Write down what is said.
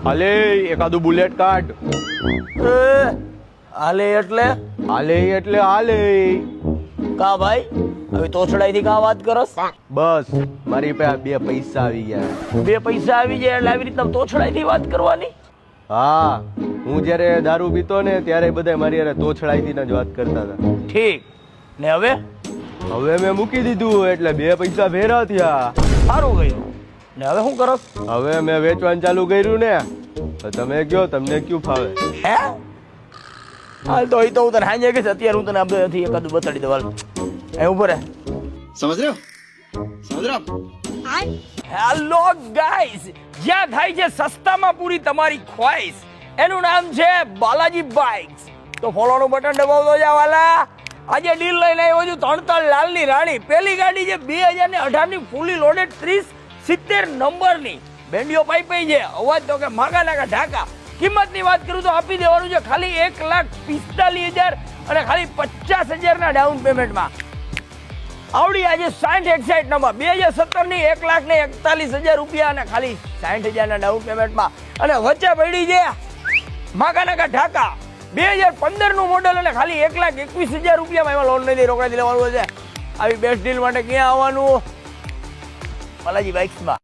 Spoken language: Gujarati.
હાલે એકાદું બુલેટ કાઢ. હાલે એટલે હાલે એટલે હાલે. કા ભાઈ હવે તોછડાઈ થી કા વાત કરસ? બસ મારી પાસે બે પૈસા આવી ગયા. બે પૈસા આવી જાય એટલે આવી રીતના તોછડાઈ થી વાત કરવાની? હા, હું જયારે દારૂ પીતો ને ત્યારે બધા મારી યારે તોછડાઈથી જ વાત કરતા હતા. ઠીક ને હવે મેં મૂકી દીધું એટલે બે પૈસા ભેરા થયા. સારું ગયું. ને હવે શું કરસ? હવે મેં વેચવાનું ચાલુ કર્યું ને. તો તમે કયો, તમને ક્યું ફાવે? હે હાલ તો અહીં તો હું તને હાજે કહીશ. અત્યારે હું તને આ બધાથી એકાદું બતાડી દઉં. હાલ એ ઉભો રહે. समझ रहे हो समझ रहे हो હેલો ગાઈસ, જ્યાં થાય છે સસ્તામાં પૂરી તમારી ખ્વાહિશ, એનું નામ છે બાલાજી બાઇક્સ. તો ફોલોનું બટન દબાવતો જા વાલા. આજે ડીલ લઈને આવ્યો છું તણતળ લાલની રાણી. પેલી ગાડી છે 2018 ની ફૂલી લોડેડ 3070 નંબરની. બેન્ડિયો પાઈ છે, અવાજ તો કે માગા નાગા ઢાકા. કિંમતની વાત કરું તો આપી દેવાનું છે ખાલી 1,45,000 અને ખાલી 50,000 ના ડાઉન પેમેન્ટમાં. આવડી આજે 60 નંબર 2017 ની 1,41,000 રૂપિયા અને ખાલી 60,000 ના ડાઉન પેમેન્ટમાં. અને વચ્ચે પડી છે માગા નાગા ઢાકા 2015 નું મોડલ અને ખાલી 1,21,000 રૂપિયામાં. એમાં લોન નહીં રોકડાથી લેવાનું છે. આવી બેસ્ટ ડીલ માટે ક્યાં આવવાનું? બાલાજી બાઇક્સમાં.